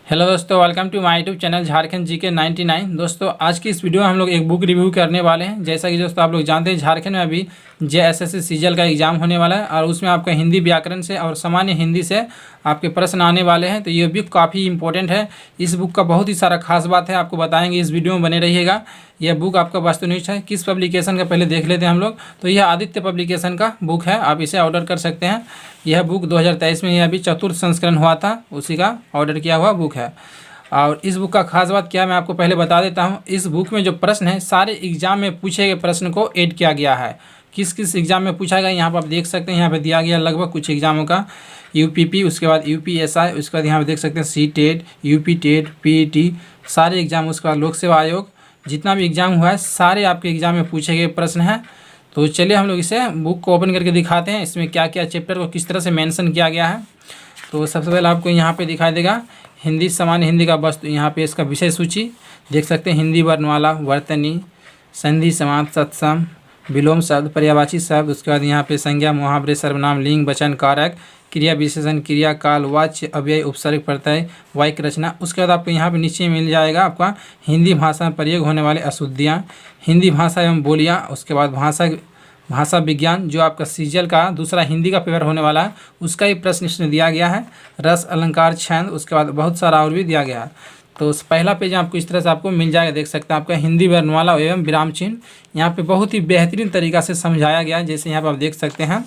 Hello दोस्तों, welcome to my YouTube channel Jharkhand GK 99। दोस्तों आज की इस वीडियो में हम लोग एक बुक रिव्यू करने वाले हैं। जैसा कि दोस्तों आप लोग जानते हैं, झारखंड में अभी JSS सीजीएल का एग्ज़ाम होने वाला है और उसमें आपका हिंदी व्याकरण से और सामान्य हिंदी से आपके प्रश्न आने वाले हैं। तो ये बुक काफ़ी इंपॉर्टेंट है। इस बुक का बहुत ही सारा खास बात है, आपको बताएंगे, इस वीडियो में बने रहिएगा। यह बुक आपका वस्तुनिष्ठ है। किस पब्लिकेशन का पहले देख लेते हैं हम लोग। तो यह आदित्य पब्लिकेशन का बुक है, आप इसे ऑर्डर कर सकते हैं। यह बुक 2023 में, यह अभी चतुर्थ संस्करण हुआ था, उसी का ऑर्डर किया हुआ बुक है। और इस बुक का खास बात क्या है, मैं आपको पहले बता देता हूँ। इस बुक में जो प्रश्न है, सारे एग्जाम में पूछे गए प्रश्न को ऐड किया गया है। किस किस एग्जाम में पूछा गया यहाँ पर आप देख सकते हैं। यहाँ पे दिया गया लगभग कुछ एग्जामों का, UPP, उसके बाद UPSI, उसके बाद यहाँ पे देख सकते हैं CTET, UP टेट, PET, सारे एग्जाम, उसके बाद लोक सेवा आयोग, जितना भी एग्जाम हुआ है सारे आपके एग्जाम में पूछे गए प्रश्न हैं। तो चलिए हम लोग इसे बुक को ओपन करके दिखाते हैं, इसमें क्या क्या चैप्टर को किस तरह से मेंशन किया गया है। तो सबसे पहले आपको यहाँ पे दिखाई देगा हिंदी, सामान्य हिंदी का वस्तु। यहाँ पे इसका विषय सूची देख सकते हैं। हिंदी वर्णमाला, वर्तनी, संधि, समास, तत्सम, विलोम शब्द, पर्यायवाची शब्द, उसके बाद यहाँ पे संज्ञा, मुहावरे, सर्वनाम, लिंग, वचन, कारक, क्रिया विशेषण, क्रिया, काल, वाच्य, अव्यय, उपसर्ग, प्रत्यय, वाक्य रचना। उसके बाद आपको यहाँ पे नीचे मिल जाएगा आपका हिंदी भाषा में प्रयोग होने वाले अशुद्धियाँ, हिंदी भाषा एवं बोलियाँ। उसके बाद भाषा विज्ञान, जो आपका सीजीएल का दूसरा हिंदी का पेपर होने वाला है, उसका ही प्रश्न इसमें दिया गया है। रस, अलंकार, छंद, उसके बाद बहुत सारा और भी दिया गया है। तो पहला पेज आपको इस तरह से आपको मिल जाएगा, देख सकते हैं आपका हिंदी वर्णमाला एवं विराम चिन्ह। यहाँ पे बहुत ही बेहतरीन तरीका से समझाया गया है। जैसे यहाँ पर आप देख सकते हैं,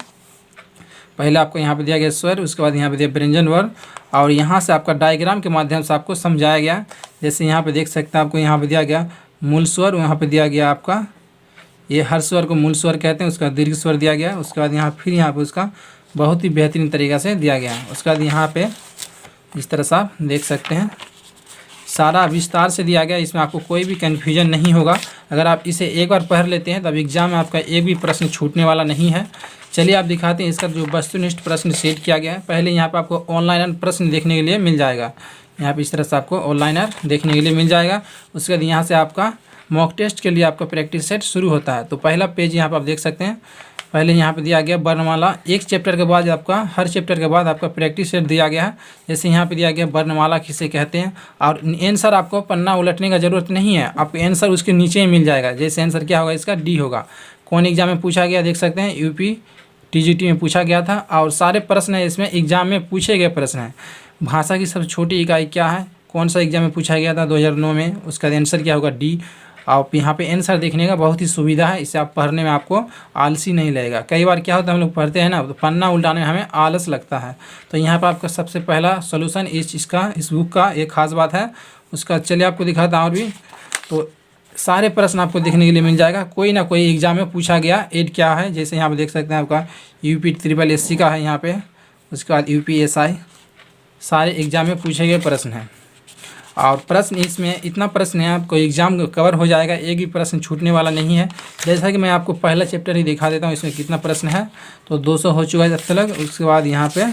पहले आपको यहाँ पे दिया गया स्वर, उसके बाद यहाँ पे दिया व्यंजन वर्ण, और यहाँ से आपका डायग्राम के माध्यम से आपको समझाया गया। जैसे यहाँ पे देख सकते हैं, आपको यहाँ पे दिया गया मूल स्वर, वहाँ पे दिया गया आपका ये हर स्वर को मूल स्वर कहते हैं, उसका दीर्घ स्वर दिया गया। उसके बाद यहाँ फिर यहाँ पे उसका बहुत ही बेहतरीन तरीका से दिया गया है। उसके बाद यहाँ पे इस तरह से आप देख सकते हैं, सारा विस्तार से दिया गया। इसमें आपको कोई भी कन्फ्यूजन नहीं होगा। अगर आप इसे एक बार पढ़ लेते हैं तब एग्जाम में आपका एक भी प्रश्न छूटने वाला नहीं है। चलिए आप दिखाते हैं इसका जो वस्तुनिष्ठ प्रश्न सेट किया गया है। पहले यहाँ पर आपको ऑनलाइनर प्रश्न देखने के लिए मिल जाएगा। यहाँ पर इस तरह से आपको ऑनलाइनर देखने के लिए मिल जाएगा। उसके बाद यहाँ से आपका मॉक टेस्ट के लिए आपका प्रैक्टिस सेट शुरू होता है। तो पहला पेज यहाँ पर आप देख सकते हैं। पहले यहाँ पे दिया गया वर्णमाला, एक चैप्टर के बाद आपका, हर चैप्टर के बाद आपका प्रैक्टिस सेट दिया गया है। जैसे यहाँ पे दिया गया वर्णमाला किसे कहते हैं, और आंसर आपको पन्ना उलटने का ज़रूरत नहीं है, आपको आंसर उसके नीचे ही मिल जाएगा। जैसे आंसर क्या होगा, इसका D होगा। कौन एग्जाम में पूछा गया देख सकते हैं, UP TGT में पूछा गया था, और सारे प्रश्न है इसमें एग्जाम में पूछे गए प्रश्न हैं। भाषा की सबसे छोटी इकाई क्या है, कौन सा एग्जाम में पूछा गया था 2009 में, उसका आंसर क्या होगा D। आप यहाँ पे आंसर देखने का बहुत ही सुविधा है, इससे आप पढ़ने में आपको आलसी नहीं लगेगा। कई बार क्या होता है, हम लोग पढ़ते हैं ना, तो पन्ना उल्टाने में हमें आलस लगता है। तो यहाँ पर आपका सबसे पहला सॉल्यूशन इस बुक का एक खास बात है उसका। चलिए आपको दिखाता हूँ और भी। तो सारे प्रश्न आपको देखने के लिए मिल जाएगा, कोई ना कोई एग्जाम में पूछा गया ऐड क्या है। जैसे यहाँ पर देख सकते हैं आपका UP SSC का है यहाँ पे, उसके बाद UPSI, सारे एग्जाम में पूछे गए प्रश्न हैं। और प्रश्न इसमें इतना प्रश्न है, आपको एग्जाम कवर हो जाएगा, एक भी प्रश्न छूटने वाला नहीं है। जैसा कि मैं आपको पहला चैप्टर ही दिखा देता हूँ, इसमें कितना प्रश्न है। तो 200 हो चुका है अब तक। उसके बाद यहाँ पे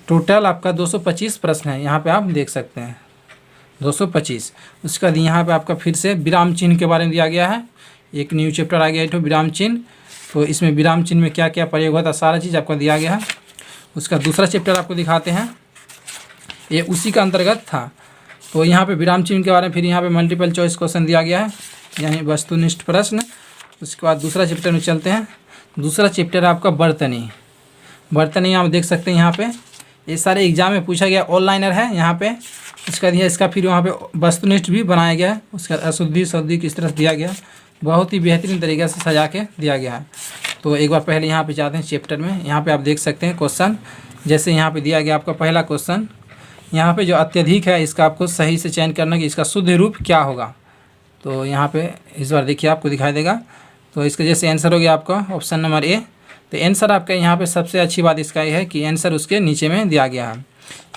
टोटल आपका 225 प्रश्न है, यहाँ पे आप देख सकते हैं 225। उसके बाद यहाँ पे आपका फिर से विराम चिन्ह के बारे में दिया गया है। एक न्यू चैप्टर आ गया है, विराम चिन्ह। तो इसमें विराम चिन्ह में क्या क्या प्रयोग होता है, सारा चीज़ आपको दिया गया है। उसका दूसरा चैप्टर आपको दिखाते हैं, ये उसी का अंतर्गत था। तो यहाँ पे विराम चिन्ह के बारे में फिर यहाँ पे मल्टीपल चॉइस क्वेश्चन दिया गया है, यानी वस्तुनिष्ठ प्रश्न। उसके बाद दूसरा चैप्टर में चलते हैं। दूसरा चैप्टर आपका वर्तनी आप देख सकते हैं। यहाँ पे ये सारे एग्जाम में पूछा गया, ऑनलाइनर है यहाँ पे। उसका दिया, इसका फिर वहाँ पे वस्तुनिष्ठ भी बनाया गया है। उसका अशुद्धि शब्दी किस तरह दिया गया, बहुत ही बेहतरीन तरीके से सजा के दिया गया है। तो एक बार पहले यहाँ पे जाते हैं चैप्टर में। यहाँ पर आप देख सकते हैं क्वेश्चन, जैसे यहाँ पर दिया गया आपका पहला क्वेश्चन, यहाँ पे जो अत्यधिक है इसका आपको सही से चयन करना कि इसका शुद्ध रूप क्या होगा। तो यहाँ पे इस बार देखिए आपको दिखाई देगा। तो इसका जैसे आंसर हो गया आपका ऑप्शन नंबर A। तो आंसर आपका यहाँ पे सबसे अच्छी बात इसका ये है कि आंसर उसके नीचे में दिया गया है।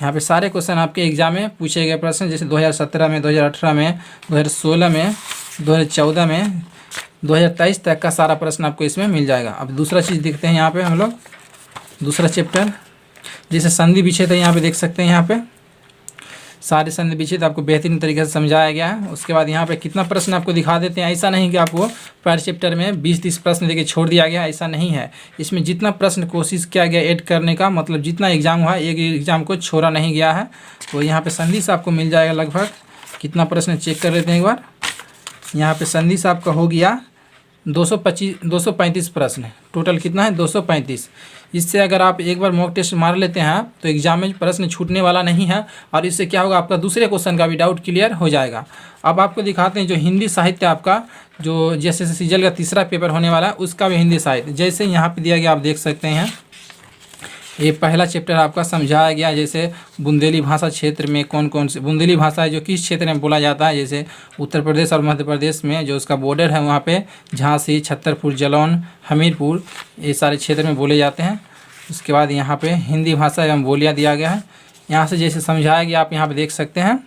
यहाँ पे सारे क्वेश्चन आपके एग्जाम में पूछे गए प्रश्न, जैसे 2017 में, 2018 में, 2016 में, 2014 में, 2023 तक का सारा प्रश्न आपको इसमें मिल जाएगा। अब दूसरा चीज़ देखते हैं यहाँ पर हम लोग, दूसरा चैप्टर जैसे संधि विच्छेद है, यहाँ पर देख सकते हैं। यहाँ पे सारे संधि विच्छेद आपको बेहतरीन तरीके से समझाया गया है। उसके बाद यहाँ पे कितना प्रश्न आपको दिखा देते हैं। ऐसा नहीं कि आपको पर चैप्टर में 20-30 प्रश्न देके छोड़ दिया गया, ऐसा नहीं है। इसमें जितना प्रश्न कोशिश किया गया ऐड करने का, मतलब जितना एग्जाम हुआ एक एग्जाम को छोड़ा नहीं गया है। तो यहाँ पे संधि से आपको मिल जाएगा लगभग कितना प्रश्न चेक कर लेते हैं एक बार। यहाँ पे संधि से आपका हो गया 235 प्रश्न, टोटल कितना है 235। इससे अगर आप एक बार मॉक टेस्ट मार लेते हैं तो एग्जाम में प्रश्न छूटने वाला नहीं है, और इससे क्या होगा आपका दूसरे क्वेश्चन का भी डाउट क्लियर हो जाएगा। अब आपको दिखाते हैं जो हिंदी साहित्य आपका जो जैसे सीजल का तीसरा पेपर होने वाला है उसका भी हिंदी साहित्य, जैसे यहाँ पे दिया गया आप देख सकते हैं। ये पहला चैप्टर आपका समझाया गया, जैसे बुंदेली भाषा क्षेत्र में कौन कौन से बुंदेली भाषा है जो किस क्षेत्र में बोला जाता है, जैसे उत्तर प्रदेश और मध्य प्रदेश में जो उसका बॉर्डर है वहाँ पे झांसी, छतरपुर, जालौन, हमीरपुर, ये सारे क्षेत्र में बोले जाते हैं। उसके बाद यहाँ पे हिंदी भाषा एवं बोलियाँ दिया गया है। यहाँ से जैसे समझाया गया आप यहाँ पर देख सकते हैं।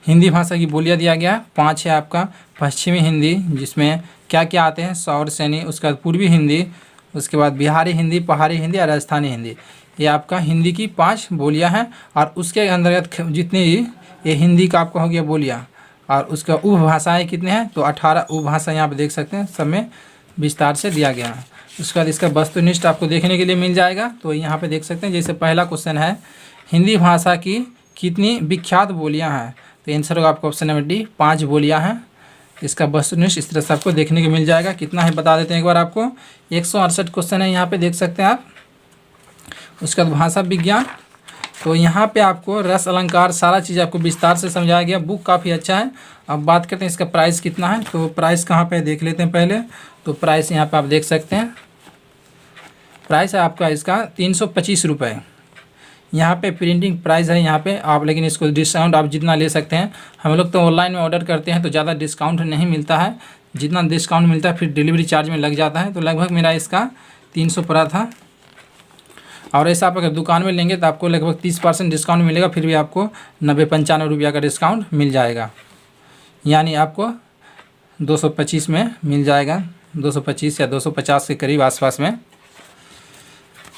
हिंदी भाषा की बोलियाँ दिया गया है 5 है आपका। पश्चिमी हिंदी जिसमें क्या क्या आते हैं, सौर सैनी, उसके बाद पूर्वी हिंदी, उसके बाद बिहारी हिंदी, पहाड़ी हिंदी और राजस्थानी हिंदी। ये आपका हिंदी की 5 बोलियां हैं, और उसके अंतर्गत जितनी ये हिंदी का आपका हो गया बोलियां, और उसका उपभाषाएँ कितने हैं तो 18 उपभाषा यहाँ पे देख सकते हैं, सब में विस्तार से दिया गया है। उसके बाद इसका वस्तुनिष्ठ आपको देखने के लिए मिल जाएगा। तो यहाँ पे देख सकते हैं जैसे पहला क्वेश्चन है हिंदी भाषा की कितनी विख्यात बोलियाँ हैं, तो आंसर होगा आपका ऑप्शन नंबर डी, 5 बोलियाँ हैं। इसका वस्तुनिष्ठ इस तरह से आपको देखने को मिल जाएगा। कितना है बता देते हैं एक बार आपको, 168 क्वेश्चन है यहाँ पे देख सकते हैं आप। उसके बाद भाषा विज्ञान, तो यहाँ पे आपको रस अलंकार सारा चीज़ आपको विस्तार से समझाया गया। बुक काफ़ी अच्छा है। अब बात करते हैं इसका प्राइस कितना है, तो प्राइस कहाँ पे देख लेते हैं पहले। तो प्राइस यहाँ पे आप देख सकते हैं, प्राइस है आपका इसका 325 रुपये। यहाँ पे प्रिंटिंग प्राइस है यहाँ पे आप, लेकिन इसको डिस्काउंट आप जितना ले सकते हैं। हम लोग तो ऑनलाइन में ऑर्डर करते हैं तो ज़्यादा डिस्काउंट नहीं मिलता है, जितना डिस्काउंट मिलता है फिर डिलीवरी चार्ज में लग जाता है। तो लगभग मेरा इसका 300 पड़ा था, और ऐसा आप अगर दुकान में लेंगे तो आपको लगभग 30% डिस्काउंट मिलेगा, फिर भी आपको 90-95 रुपया का डिस्काउंट मिल जाएगा, यानी आपको 225 में मिल जाएगा, 225 या 250 के करीब आसपास में।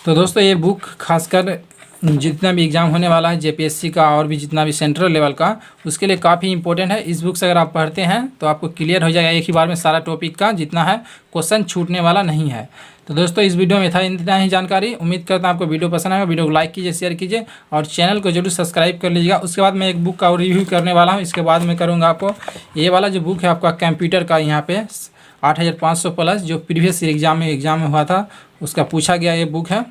तो दोस्तों ये बुक खासकर जितना भी एग्ज़ाम होने वाला है जेपीएससी का और भी जितना भी सेंट्रल लेवल का, उसके लिए काफ़ी इंपॉर्टेंट है। इस बुक से अगर आप पढ़ते हैं तो आपको क्लियर हो जाएगा एक ही बार में सारा टॉपिक का जितना है, क्वेश्चन छूटने वाला नहीं है। तो दोस्तों इस वीडियो में था इतना ही जानकारी। उम्मीद करता हूँ आपको वीडियो पसंद आएगा। वीडियो को लाइक कीजिए, शेयर कीजिए और चैनल को जरूर सब्सक्राइब कर लीजिएगा। उसके बाद मैं एक बुक का और रिव्यू करने वाला हूँ, इसके बाद मैं करूँगा आपको ये वाला जो बुक है आपका कंप्यूटर का, यहाँ पे 8500 प्लस जो प्रीवियस एग्जाम में हुआ था उसका पूछा गया ये बुक है।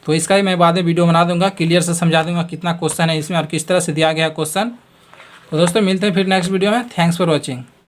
तो इसका ही मैं बाद में वीडियो बना दूंगा, क्लियर से समझा दूंगा कितना क्वेश्चन है इसमें और किस तरह से दिया गया क्वेश्चन। तो दोस्तों मिलते हैं फिर नेक्स्ट वीडियो में। Thanks for watching.